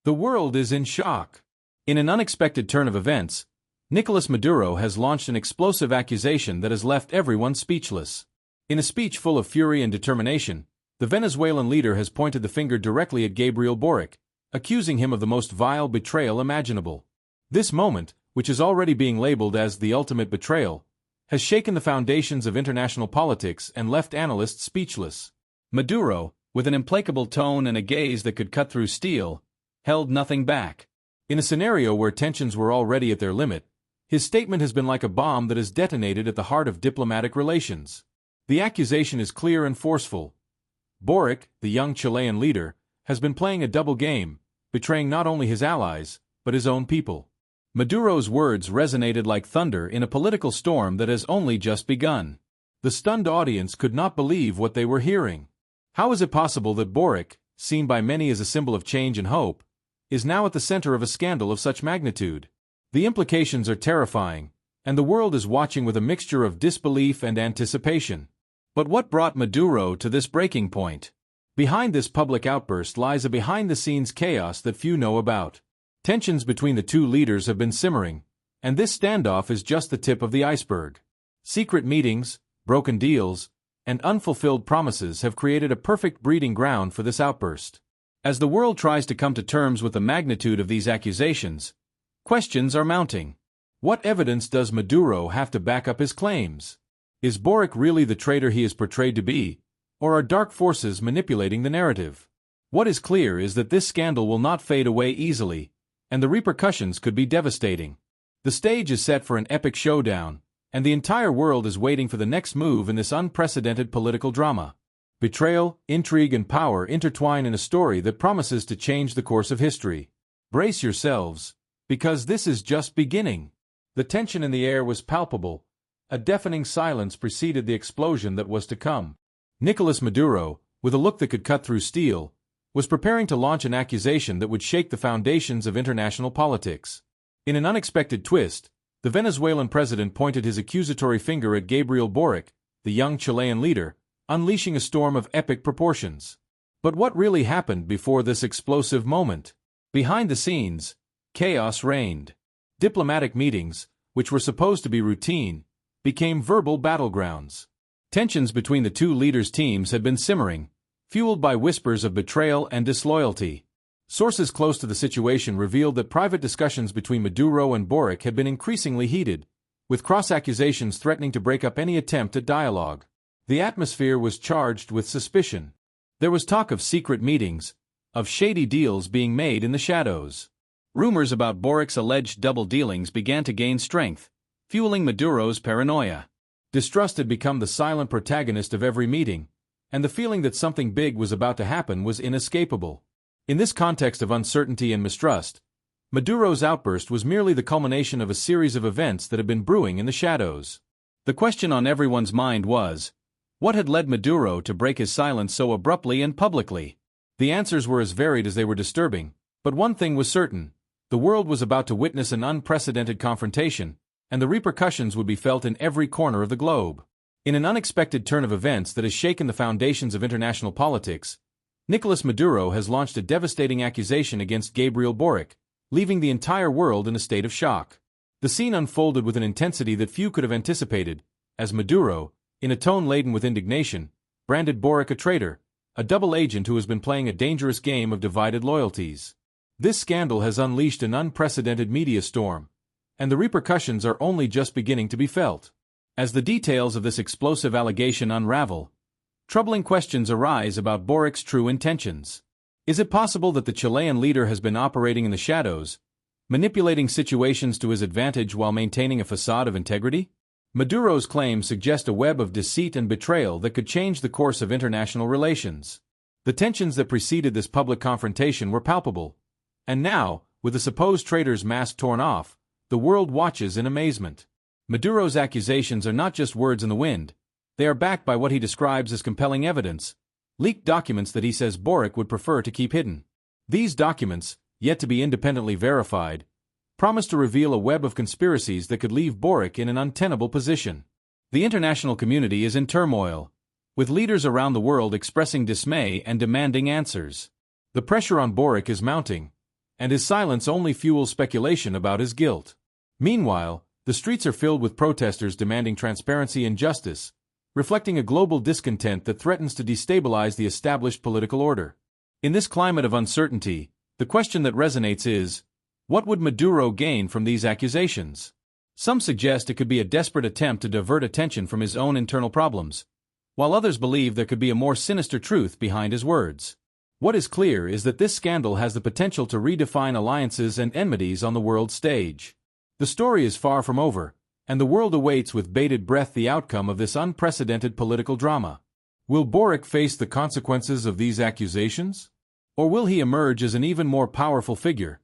The world is in shock. In an unexpected turn of events, Nicolas Maduro has launched an explosive accusation that has left everyone speechless. In a speech full of fury and determination, the Venezuelan leader has pointed the finger directly at Gabriel Boric, accusing him of the most vile betrayal imaginable. This moment, which is already being labeled as the ultimate betrayal, has shaken the foundations of international politics and left analysts speechless. Maduro, with an implacable tone and a gaze that could cut through steel, held nothing back. In a scenario where tensions were already at their limit, his statement has been like a bomb that has detonated at the heart of diplomatic relations. The accusation is clear and forceful. Boric, the young Chilean leader, has been playing a double game, betraying not only his allies, but his own people. Maduro's words resonated like thunder in a political storm that has only just begun. The stunned audience could not believe what they were hearing. How is it possible that Boric, seen by many as a symbol of change and hope, is now at the center of a scandal of such magnitude? The implications are terrifying, and the world is watching with a mixture of disbelief and anticipation. But what brought Maduro to this breaking point? Behind this public outburst lies a behind-the-scenes chaos that few know about. Tensions between the two leaders have been simmering, and this standoff is just the tip of the iceberg. Secret meetings, broken deals, and unfulfilled promises have created a perfect breeding ground for this outburst. As the world tries to come to terms with the magnitude of these accusations, questions are mounting. What evidence does Maduro have to back up his claims? Is Boric really the traitor he is portrayed to be, or are dark forces manipulating the narrative? What is clear is that this scandal will not fade away easily, and the repercussions could be devastating. The stage is set for an epic showdown, and the entire world is waiting for the next move in this unprecedented political drama. Betrayal, intrigue, and power intertwine in a story that promises to change the course of history. Brace yourselves, because this is just beginning. The tension in the air was palpable. A deafening silence preceded the explosion that was to come. Nicolas Maduro, with a look that could cut through steel, was preparing to launch an accusation that would shake the foundations of international politics. In an unexpected twist, the Venezuelan president pointed his accusatory finger at Gabriel Boric, the young Chilean leader, unleashing a storm of epic proportions. But what really happened before this explosive moment? Behind the scenes, chaos reigned. Diplomatic meetings, which were supposed to be routine, became verbal battlegrounds. Tensions between the two leaders' teams had been simmering, fueled by whispers of betrayal and disloyalty. Sources close to the situation revealed that private discussions between Maduro and Boric had been increasingly heated, with cross-accusations threatening to break up any attempt at dialogue. The atmosphere was charged with suspicion. There was talk of secret meetings, of shady deals being made in the shadows. Rumors about Boric's alleged double dealings began to gain strength, fueling Maduro's paranoia. Distrust had become the silent protagonist of every meeting, and the feeling that something big was about to happen was inescapable. In this context of uncertainty and mistrust, Maduro's outburst was merely the culmination of a series of events that had been brewing in the shadows. The question on everyone's mind was, what had led Maduro to break his silence so abruptly and publicly? The answers were as varied as they were disturbing, but one thing was certain: the world was about to witness an unprecedented confrontation, and the repercussions would be felt in every corner of the globe. In an unexpected turn of events that has shaken the foundations of international politics, Nicolas Maduro has launched a devastating accusation against Gabriel Boric, leaving the entire world in a state of shock. The scene unfolded with an intensity that few could have anticipated, as Maduro, in a tone laden with indignation, branded Boric a traitor, a double agent who has been playing a dangerous game of divided loyalties. This scandal has unleashed an unprecedented media storm, and the repercussions are only just beginning to be felt. As the details of this explosive allegation unravel, troubling questions arise about Boric's true intentions. Is it possible that the Chilean leader has been operating in the shadows, manipulating situations to his advantage while maintaining a facade of integrity? Maduro's claims suggest a web of deceit and betrayal that could change the course of international relations. The tensions that preceded this public confrontation were palpable, and now, with the supposed traitor's mask torn off, the world watches in amazement. Maduro's accusations are not just words in the wind. They are backed by what he describes as compelling evidence, leaked documents that he says Boric would prefer to keep hidden. These documents, yet to be independently verified, promise to reveal a web of conspiracies that could leave Boric in an untenable position. The international community is in turmoil, with leaders around the world expressing dismay and demanding answers. The pressure on Boric is mounting, and his silence only fuels speculation about his guilt. Meanwhile, the streets are filled with protesters demanding transparency and justice, reflecting a global discontent that threatens to destabilize the established political order. In this climate of uncertainty, the question that resonates is, what would Maduro gain from these accusations? Some suggest it could be a desperate attempt to divert attention from his own internal problems, while others believe there could be a more sinister truth behind his words. What is clear is that this scandal has the potential to redefine alliances and enmities on the world stage. The story is far from over, and the world awaits with bated breath the outcome of this unprecedented political drama. Will Boric face the consequences of these accusations? Or will he emerge as an even more powerful figure,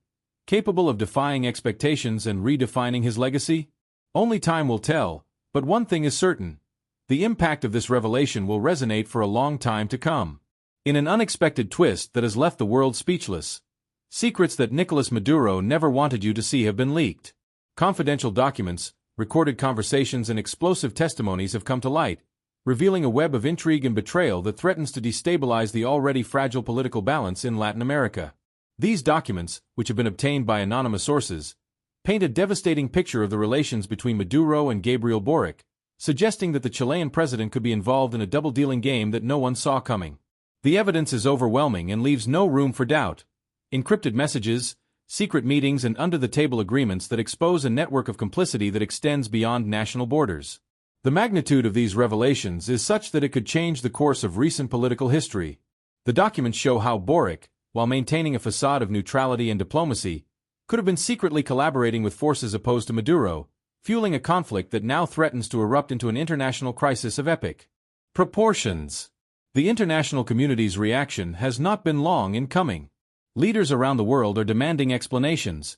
capable of defying expectations and redefining his legacy? Only time will tell, but one thing is certain: the impact of this revelation will resonate for a long time to come. In an unexpected twist that has left the world speechless, secrets that Nicolas Maduro never wanted you to see have been leaked. Confidential documents, recorded conversations and explosive testimonies have come to light, revealing a web of intrigue and betrayal that threatens to destabilize the already fragile political balance in Latin America. These documents, which have been obtained by anonymous sources, paint a devastating picture of the relations between Maduro and Gabriel Boric, suggesting that the Chilean president could be involved in a double-dealing game that no one saw coming. The evidence is overwhelming and leaves no room for doubt. Encrypted messages, secret meetings and under-the-table agreements that expose a network of complicity that extends beyond national borders. The magnitude of these revelations is such that it could change the course of recent political history. The documents show how Boric, while maintaining a facade of neutrality and diplomacy, could have been secretly collaborating with forces opposed to Maduro, fueling a conflict that now threatens to erupt into an international crisis of epic proportions. The international community's reaction has not been long in coming. Leaders around the world are demanding explanations,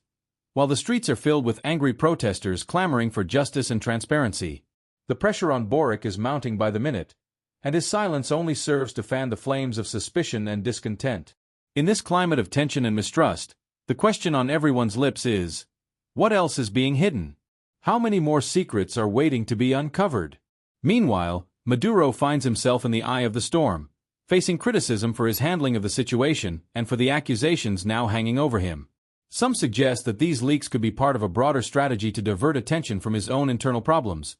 while the streets are filled with angry protesters clamoring for justice and transparency. The pressure on Boric is mounting by the minute, and his silence only serves to fan the flames of suspicion and discontent. In this climate of tension and mistrust, the question on everyone's lips is, what else is being hidden? How many more secrets are waiting to be uncovered? Meanwhile, Maduro finds himself in the eye of the storm, facing criticism for his handling of the situation and for the accusations now hanging over him. Some suggest that these leaks could be part of a broader strategy to divert attention from his own internal problems,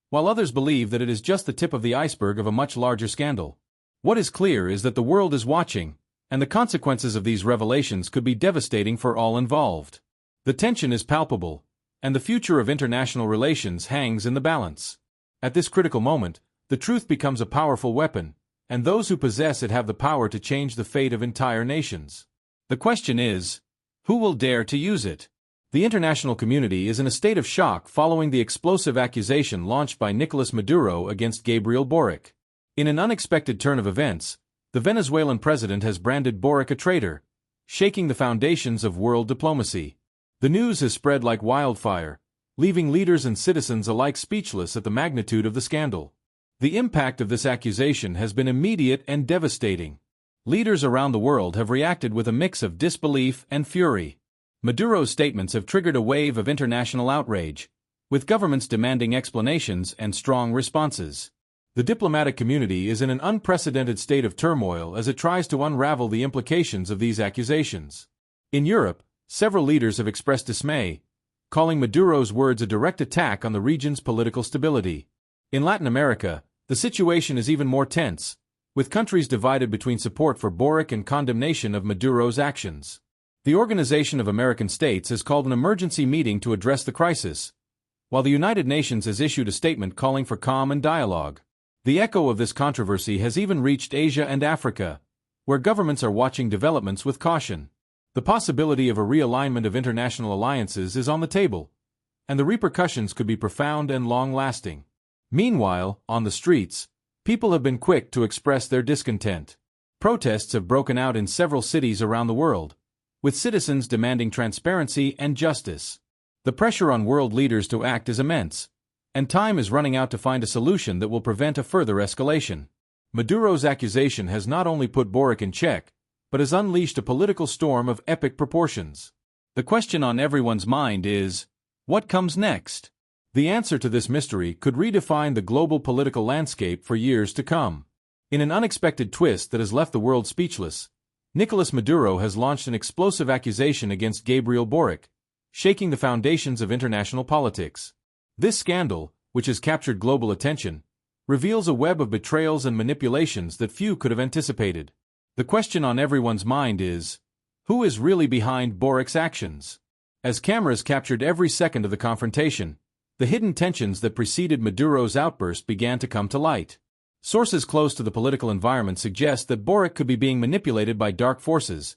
while others believe that it is just the tip of the iceberg of a much larger scandal. What is clear is that the world is watching, and the consequences of these revelations could be devastating for all involved. The tension is palpable, and the future of international relations hangs in the balance. At this critical moment, the truth becomes a powerful weapon, and those who possess it have the power to change the fate of entire nations. The question is, who will dare to use it? The international community is in a state of shock following the explosive accusation launched by Nicolas Maduro against Gabriel Boric. In an unexpected turn of events, the Venezuelan president has branded Boric a traitor, shaking the foundations of world diplomacy. The news has spread like wildfire, leaving leaders and citizens alike speechless at the magnitude of the scandal. The impact of this accusation has been immediate and devastating. Leaders around the world have reacted with a mix of disbelief and fury. Maduro's statements have triggered a wave of international outrage, with governments demanding explanations and strong responses. The diplomatic community is in an unprecedented state of turmoil as it tries to unravel the implications of these accusations. In Europe, several leaders have expressed dismay, calling Maduro's words a direct attack on the region's political stability. In Latin America, the situation is even more tense, with countries divided between support for Boric and condemnation of Maduro's actions. The Organization of American States has called an emergency meeting to address the crisis, while the United Nations has issued a statement calling for calm and dialogue. The echo of this controversy has even reached Asia and Africa, where governments are watching developments with caution. The possibility of a realignment of international alliances is on the table, and the repercussions could be profound and long-lasting. Meanwhile, on the streets, people have been quick to express their discontent. Protests have broken out in several cities around the world, with citizens demanding transparency and justice. The pressure on world leaders to act is immense, and time is running out to find a solution that will prevent a further escalation. Maduro's accusation has not only put Boric in check, but has unleashed a political storm of epic proportions. The question on everyone's mind is, what comes next? The answer to this mystery could redefine the global political landscape for years to come. In an unexpected twist that has left the world speechless, Nicolas Maduro has launched an explosive accusation against Gabriel Boric, shaking the foundations of international politics. This scandal, which has captured global attention, reveals a web of betrayals and manipulations that few could have anticipated. The question on everyone's mind is, who is really behind Boric's actions? As cameras captured every second of the confrontation, the hidden tensions that preceded Maduro's outburst began to come to light. Sources close to the political environment suggest that Boric could be being manipulated by dark forces,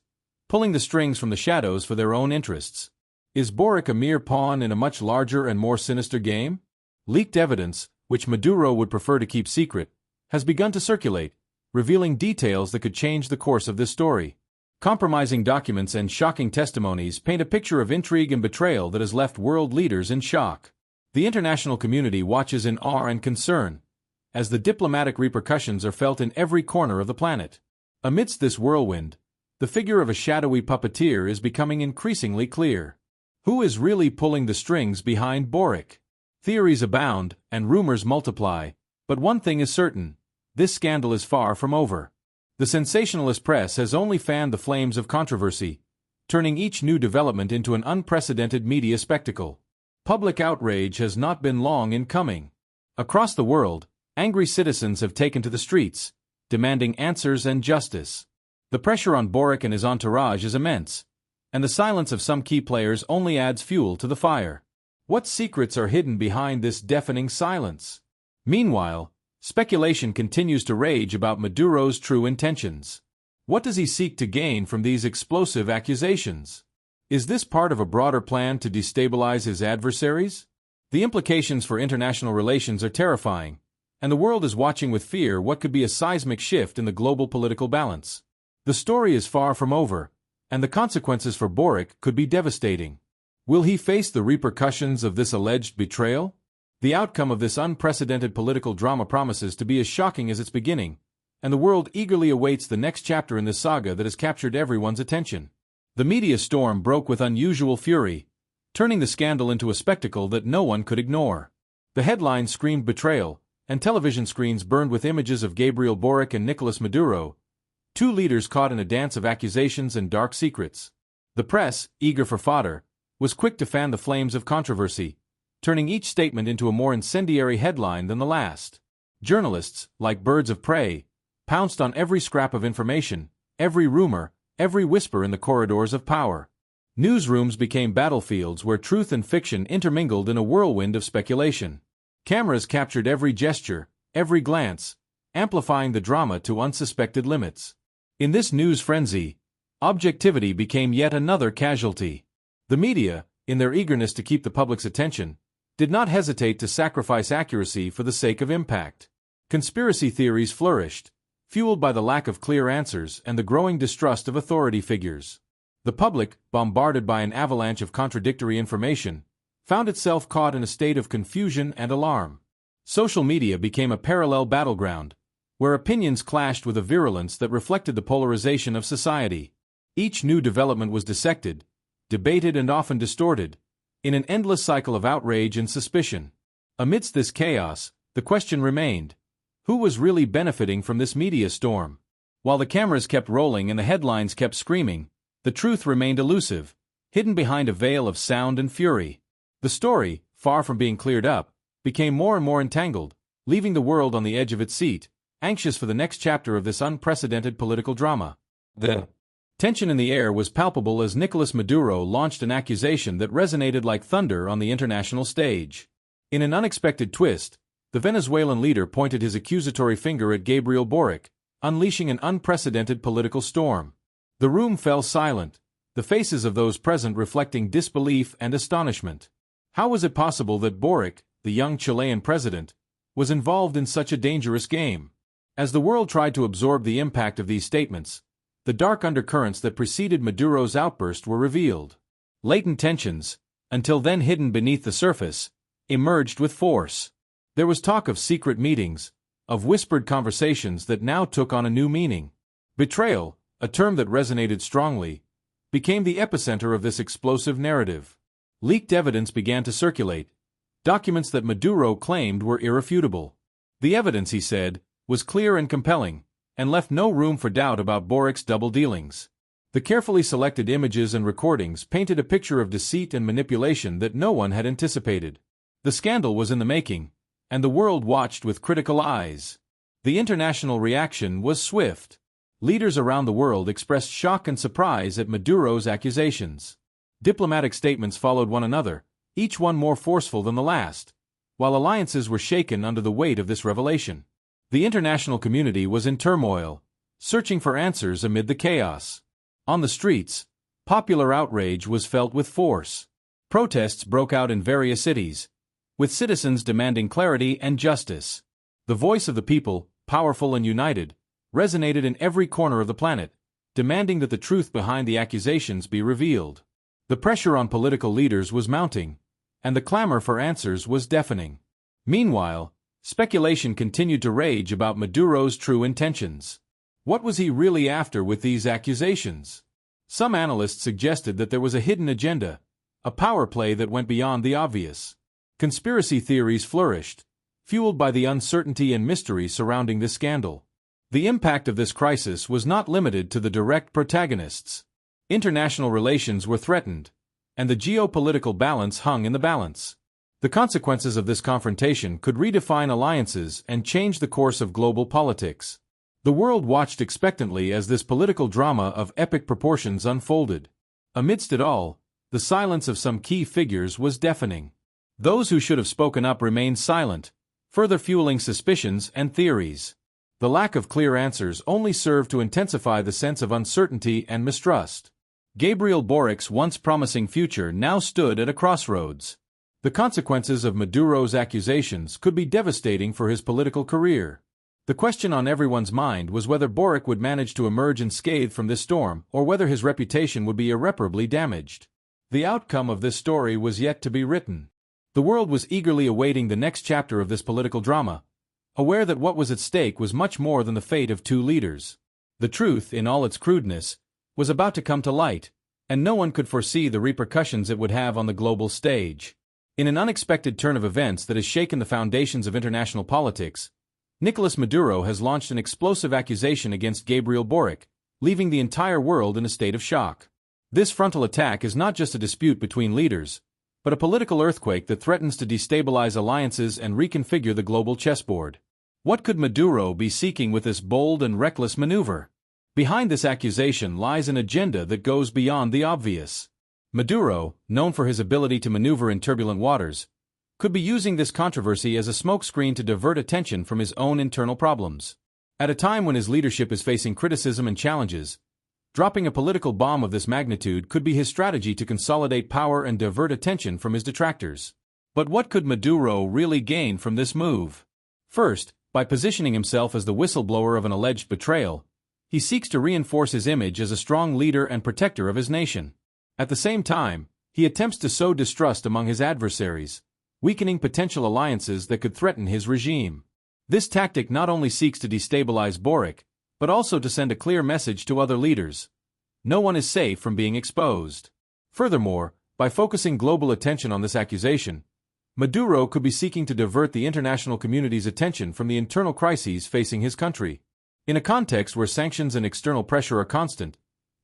pulling the strings from the shadows for their own interests. Is Boric a mere pawn in a much larger and more sinister game? Leaked evidence, which Maduro would prefer to keep secret, has begun to circulate, revealing details that could change the course of this story. Compromising documents and shocking testimonies paint a picture of intrigue and betrayal that has left world leaders in shock. The international community watches in awe and concern, as the diplomatic repercussions are felt in every corner of the planet. Amidst this whirlwind, the figure of a shadowy puppeteer is becoming increasingly clear. Who is really pulling the strings behind Boric? Theories abound, and rumors multiply, but one thing is certain: this scandal is far from over. The sensationalist press has only fanned the flames of controversy, turning each new development into an unprecedented media spectacle. Public outrage has not been long in coming. Across the world, angry citizens have taken to the streets, demanding answers and justice. The pressure on Boric and his entourage is immense, and the silence of some key players only adds fuel to the fire. What secrets are hidden behind this deafening silence? Meanwhile, speculation continues to rage about Maduro's true intentions. What does he seek to gain from these explosive accusations? Is this part of a broader plan to destabilize his adversaries? The implications for international relations are terrifying, and the world is watching with fear what could be a seismic shift in the global political balance. The story is far from over, and the consequences for Boric could be devastating. Will he face the repercussions of this alleged betrayal? The outcome of this unprecedented political drama promises to be as shocking as its beginning, and the world eagerly awaits the next chapter in this saga that has captured everyone's attention. The media storm broke with unusual fury, turning the scandal into a spectacle that no one could ignore. The headlines screamed betrayal, and television screens burned with images of Gabriel Boric and Nicolas Maduro, two leaders caught in a dance of accusations and dark secrets. The press, eager for fodder, was quick to fan the flames of controversy, turning each statement into a more incendiary headline than the last. Journalists, like birds of prey, pounced on every scrap of information, every rumor, every whisper in the corridors of power. Newsrooms became battlefields where truth and fiction intermingled in a whirlwind of speculation. Cameras captured every gesture, every glance, amplifying the drama to unsuspected limits. In this news frenzy, objectivity became yet another casualty. The media, in their eagerness to keep the public's attention, did not hesitate to sacrifice accuracy for the sake of impact. Conspiracy theories flourished, fueled by the lack of clear answers and the growing distrust of authority figures. The public, bombarded by an avalanche of contradictory information, found itself caught in a state of confusion and alarm. Social media became a parallel battleground, where opinions clashed with a virulence that reflected the polarization of society. Each new development was dissected, debated and often distorted, in an endless cycle of outrage and suspicion. Amidst this chaos, the question remained: who was really benefiting from this media storm? While the cameras kept rolling and the headlines kept screaming, the truth remained elusive, hidden behind a veil of sound and fury. The story, far from being cleared up, became more and more entangled, leaving the world on the edge of its seat, anxious for the next chapter of this unprecedented political drama. The tension in the air was palpable as Nicolas Maduro launched an accusation that resonated like thunder on the international stage. In an unexpected twist, the Venezuelan leader pointed his accusatory finger at Gabriel Boric, unleashing an unprecedented political storm. The room fell silent, the faces of those present reflecting disbelief and astonishment. How was it possible that Boric, the young Chilean president, was involved in such a dangerous game? As the world tried to absorb the impact of these statements, the dark undercurrents that preceded Maduro's outburst were revealed. Latent tensions, until then hidden beneath the surface, emerged with force. There was talk of secret meetings, of whispered conversations that now took on a new meaning. Betrayal, a term that resonated strongly, became the epicenter of this explosive narrative. Leaked evidence began to circulate, documents that Maduro claimed were irrefutable. The evidence, he said, was clear and compelling, and left no room for doubt about Boric's double dealings. The carefully selected images and recordings painted a picture of deceit and manipulation that no one had anticipated. The scandal was in the making, and the world watched with critical eyes. The international reaction was swift. Leaders around the world expressed shock and surprise at Maduro's accusations. Diplomatic statements followed one another, each one more forceful than the last, while alliances were shaken under the weight of this revelation. The international community was in turmoil, searching for answers amid the chaos. On the streets, popular outrage was felt with force. Protests broke out in various cities, with citizens demanding clarity and justice. The voice of the people, powerful and united, resonated in every corner of the planet, demanding that the truth behind the accusations be revealed. The pressure on political leaders was mounting, and the clamor for answers was deafening. Meanwhile, speculation continued to rage about Maduro's true intentions. What was he really after with these accusations? Some analysts suggested that there was a hidden agenda, a power play that went beyond the obvious. Conspiracy theories flourished, fueled by the uncertainty and mystery surrounding this scandal. The impact of this crisis was not limited to the direct protagonists. International relations were threatened, and the geopolitical balance hung in the balance. The consequences of this confrontation could redefine alliances and change the course of global politics. The world watched expectantly as this political drama of epic proportions unfolded. Amidst it all, the silence of some key figures was deafening. Those who should have spoken up remained silent, further fueling suspicions and theories. The lack of clear answers only served to intensify the sense of uncertainty and mistrust. Gabriel Boric's once promising future now stood at a crossroads. The consequences of Maduro's accusations could be devastating for his political career. The question on everyone's mind was whether Boric would manage to emerge unscathed from this storm, or whether his reputation would be irreparably damaged. The outcome of this story was yet to be written. The world was eagerly awaiting the next chapter of this political drama, aware that what was at stake was much more than the fate of two leaders. The truth, in all its crudeness, was about to come to light, and no one could foresee the repercussions it would have on the global stage. In an unexpected turn of events that has shaken the foundations of international politics, Nicolas Maduro has launched an explosive accusation against Gabriel Boric, leaving the entire world in a state of shock. This frontal attack is not just a dispute between leaders, but a political earthquake that threatens to destabilize alliances and reconfigure the global chessboard. What could Maduro be seeking with this bold and reckless maneuver? Behind this accusation lies an agenda that goes beyond the obvious. Maduro, known for his ability to maneuver in turbulent waters, could be using this controversy as a smokescreen to divert attention from his own internal problems. At a time when his leadership is facing criticism and challenges, dropping a political bomb of this magnitude could be his strategy to consolidate power and divert attention from his detractors. But what could Maduro really gain from this move? First, by positioning himself as the whistleblower of an alleged betrayal, he seeks to reinforce his image as a strong leader and protector of his nation. At the same time, he attempts to sow distrust among his adversaries, weakening potential alliances that could threaten his regime. This tactic not only seeks to destabilize Boric, but also to send a clear message to other leaders. No one is safe from being exposed. Furthermore, by focusing global attention on this accusation, Maduro could be seeking to divert the international community's attention from the internal crises facing his country. In a context where sanctions and external pressure are constant,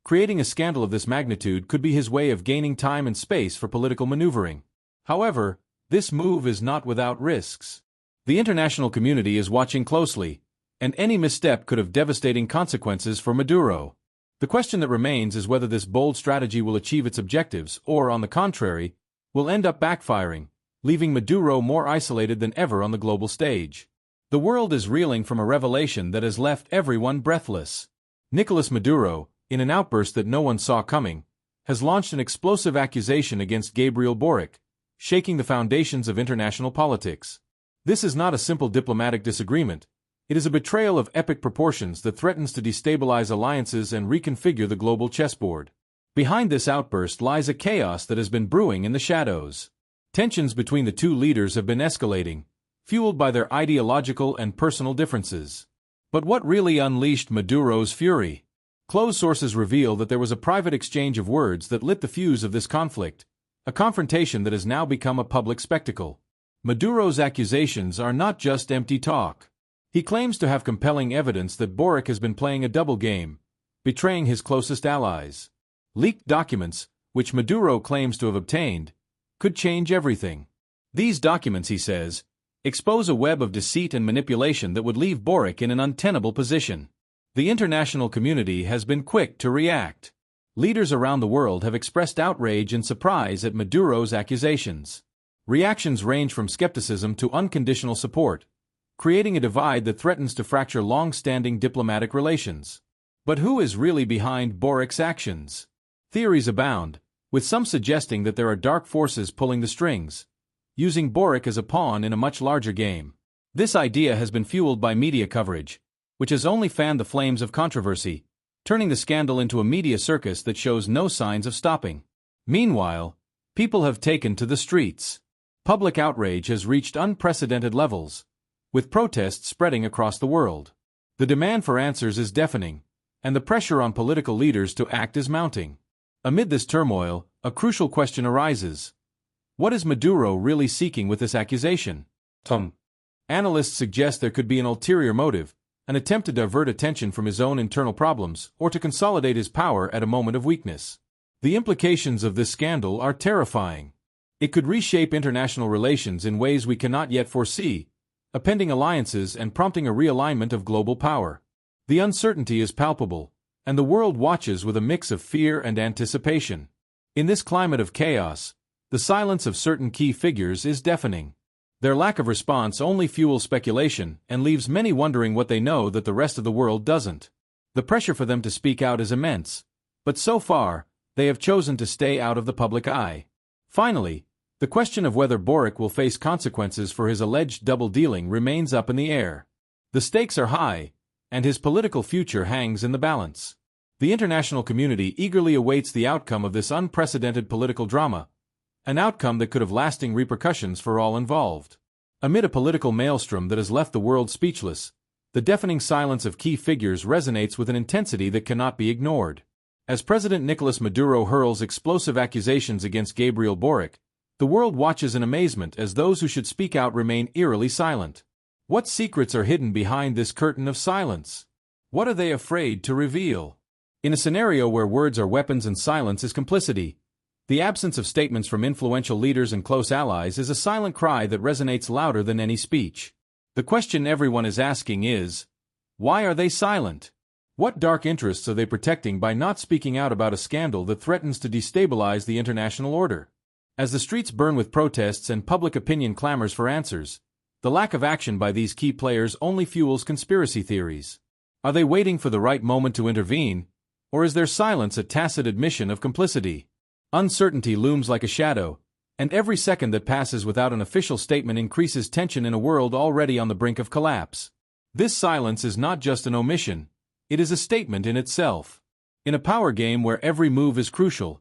creating a scandal of this magnitude could be his way of gaining time and space for political maneuvering. However, this move is not without risks. The international community is watching closely, and any misstep could have devastating consequences for Maduro. The question that remains is whether this bold strategy will achieve its objectives or, on the contrary, will end up backfiring, leaving Maduro more isolated than ever on the global stage. The world is reeling from a revelation that has left everyone breathless. Nicolas Maduro, in an outburst that no one saw coming, has launched an explosive accusation against Gabriel Boric, shaking the foundations of international politics. This is not a simple diplomatic disagreement. It is a betrayal of epic proportions that threatens to destabilize alliances and reconfigure the global chessboard. Behind this outburst lies a chaos that has been brewing in the shadows. Tensions between the two leaders have been escalating, fueled by their ideological and personal differences. But what really unleashed Maduro's fury? Close sources reveal that there was a private exchange of words that lit the fuse of this conflict, a confrontation that has now become a public spectacle. Maduro's accusations are not just empty talk. He claims to have compelling evidence that Boric has been playing a double game, betraying his closest allies. Leaked documents, which Maduro claims to have obtained, could change everything. These documents, he says, expose a web of deceit and manipulation that would leave Boric in an untenable position. The international community has been quick to react. Leaders around the world have expressed outrage and surprise at Maduro's accusations. Reactions range from skepticism to unconditional support, creating a divide that threatens to fracture long-standing diplomatic relations. But who is really behind Boric's actions? Theories abound, with some suggesting that there are dark forces pulling the strings, using Boric as a pawn in a much larger game. This idea has been fueled by media coverage, which has only fanned the flames of controversy, turning the scandal into a media circus that shows no signs of stopping. Meanwhile, people have taken to the streets. Public outrage has reached unprecedented levels, with protests spreading across the world. The demand for answers is deafening, and the pressure on political leaders to act is mounting. Amid this turmoil, a crucial question arises. What is Maduro really seeking with this accusation? Analysts suggest there could be an ulterior motive, an attempt to divert attention from his own internal problems or to consolidate his power at a moment of weakness. The implications of this scandal are terrifying. It could reshape international relations in ways we cannot yet foresee, upending alliances and prompting a realignment of global power. The uncertainty is palpable, and the world watches with a mix of fear and anticipation. In this climate of chaos, the silence of certain key figures is deafening. Their lack of response only fuels speculation and leaves many wondering what they know that the rest of the world doesn't. The pressure for them to speak out is immense, but so far, they have chosen to stay out of the public eye. Finally, the question of whether Boric will face consequences for his alleged double-dealing remains up in the air. The stakes are high, and his political future hangs in the balance. The international community eagerly awaits the outcome of this unprecedented political drama, an outcome that could have lasting repercussions for all involved. Amid a political maelstrom that has left the world speechless, the deafening silence of key figures resonates with an intensity that cannot be ignored. As President Nicolas Maduro hurls explosive accusations against Gabriel Boric, the world watches in amazement as those who should speak out remain eerily silent. What secrets are hidden behind this curtain of silence? What are they afraid to reveal? In a scenario where words are weapons and silence is complicity, the absence of statements from influential leaders and close allies is a silent cry that resonates louder than any speech. The question everyone is asking is, why are they silent? What dark interests are they protecting by not speaking out about a scandal that threatens to destabilize the international order? As the streets burn with protests and public opinion clamors for answers, the lack of action by these key players only fuels conspiracy theories. Are they waiting for the right moment to intervene, or is their silence a tacit admission of complicity? Uncertainty looms like a shadow, and every second that passes without an official statement increases tension in a world already on the brink of collapse. This silence is not just an omission, it is a statement in itself. In a power game where every move is crucial,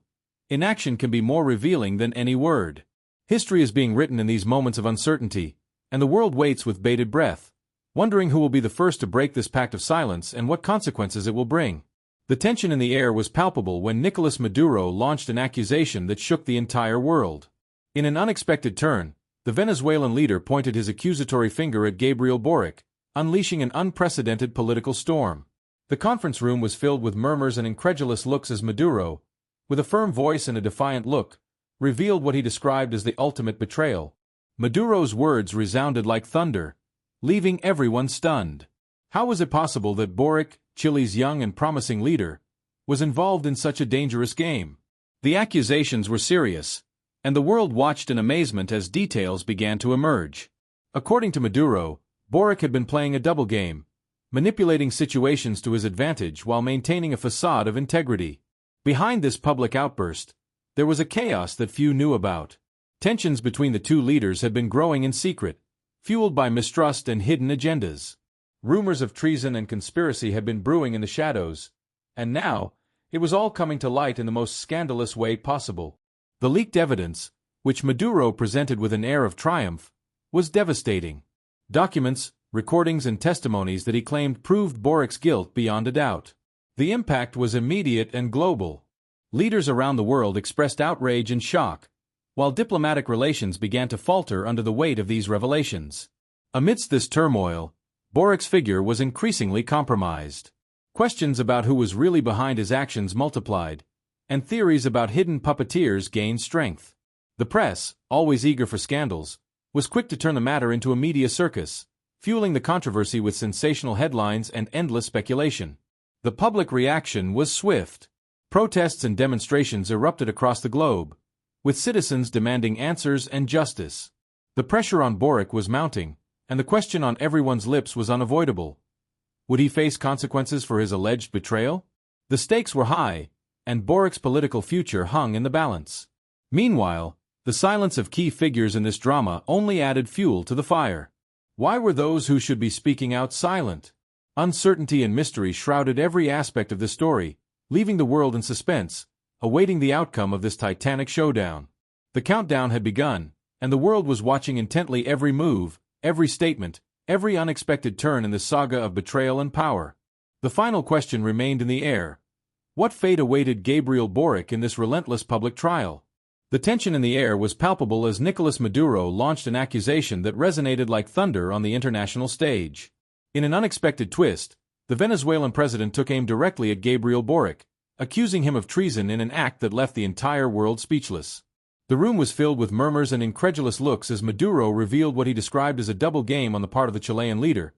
inaction can be more revealing than any word. History is being written in these moments of uncertainty, and the world waits with bated breath, wondering who will be the first to break this pact of silence and what consequences it will bring. The tension in the air was palpable when Nicolas Maduro launched an accusation that shook the entire world. In an unexpected turn, the Venezuelan leader pointed his accusatory finger at Gabriel Boric, unleashing an unprecedented political storm. The conference room was filled with murmurs and incredulous looks as Maduro, with a firm voice and a defiant look, revealed what he described as the ultimate betrayal. Maduro's words resounded like thunder, leaving everyone stunned. How was it possible that Boric, Chile's young and promising leader, was involved in such a dangerous game? The accusations were serious, and the world watched in amazement as details began to emerge. According to Maduro, Boric had been playing a double game, manipulating situations to his advantage while maintaining a facade of integrity. Behind this public outburst, there was a chaos that few knew about. Tensions between the two leaders had been growing in secret, fueled by mistrust and hidden agendas. Rumors of treason and conspiracy had been brewing in the shadows, and now, it was all coming to light in the most scandalous way possible. The leaked evidence, which Maduro presented with an air of triumph, was devastating. Documents, recordings and testimonies that he claimed proved Boric's guilt beyond a doubt. The impact was immediate and global. Leaders around the world expressed outrage and shock, while diplomatic relations began to falter under the weight of these revelations. Amidst this turmoil, Boric's figure was increasingly compromised. Questions about who was really behind his actions multiplied, and theories about hidden puppeteers gained strength. The press, always eager for scandals, was quick to turn the matter into a media circus, fueling the controversy with sensational headlines and endless speculation. The public reaction was swift. Protests and demonstrations erupted across the globe, with citizens demanding answers and justice. The pressure on Boric was mounting, and the question on everyone's lips was unavoidable. Would he face consequences for his alleged betrayal? The stakes were high, and Boric's political future hung in the balance. Meanwhile, the silence of key figures in this drama only added fuel to the fire. Why were those who should be speaking out silent? Uncertainty and mystery shrouded every aspect of the story, leaving the world in suspense, awaiting the outcome of this titanic showdown. The countdown had begun, and the world was watching intently every move, every statement, every unexpected turn in this saga of betrayal and power. The final question remained in the air. What fate awaited Gabriel Boric in this relentless public trial? The tension in the air was palpable as Nicolas Maduro launched an accusation that resonated like thunder on the international stage. In an unexpected twist, the Venezuelan president took aim directly at Gabriel Boric, accusing him of treason in an act that left the entire world speechless. The room was filled with murmurs and incredulous looks as Maduro revealed what he described as a double game on the part of the Chilean leader,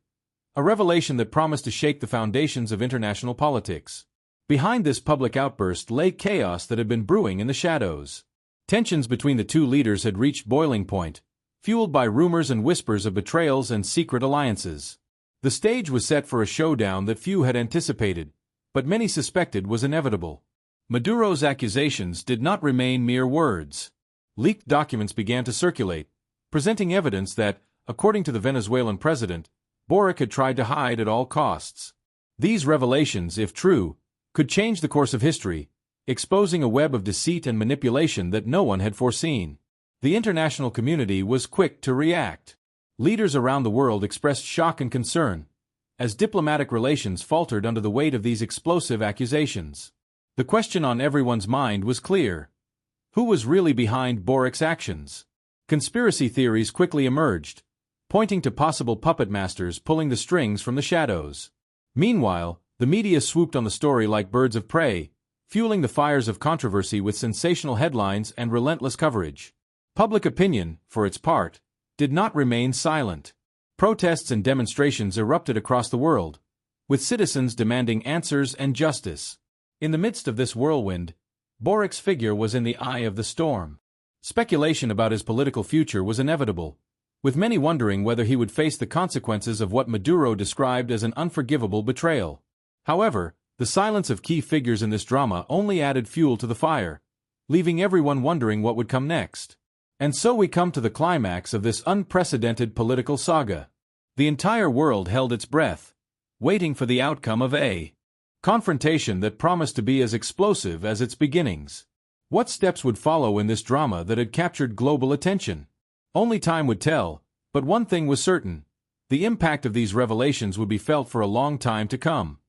a revelation that promised to shake the foundations of international politics. Behind this public outburst lay chaos that had been brewing in the shadows. Tensions between the two leaders had reached boiling point, fueled by rumors and whispers of betrayals and secret alliances. The stage was set for a showdown that few had anticipated, but many suspected was inevitable. Maduro's accusations did not remain mere words. Leaked documents began to circulate, presenting evidence that, according to the Venezuelan president, Boric had tried to hide at all costs. These revelations, if true, could change the course of history, exposing a web of deceit and manipulation that no one had foreseen. The international community was quick to react. Leaders around the world expressed shock and concern, as diplomatic relations faltered under the weight of these explosive accusations. The question on everyone's mind was clear. Who was really behind Boric's actions? Conspiracy theories quickly emerged, pointing to possible puppet masters pulling the strings from the shadows. Meanwhile, the media swooped on the story like birds of prey, fueling the fires of controversy with sensational headlines and relentless coverage. Public opinion, for its part, did not remain silent. Protests and demonstrations erupted across the world, with citizens demanding answers and justice. In the midst of this whirlwind, Boric's figure was in the eye of the storm. Speculation about his political future was inevitable, with many wondering whether he would face the consequences of what Maduro described as an unforgivable betrayal. However, the silence of key figures in this drama only added fuel to the fire, leaving everyone wondering what would come next. And so we come to the climax of this unprecedented political saga. The entire world held its breath, waiting for the outcome of a confrontation that promised to be as explosive as its beginnings. What steps would follow in this drama that had captured global attention? Only time would tell, but one thing was certain: the impact of these revelations would be felt for a long time to come.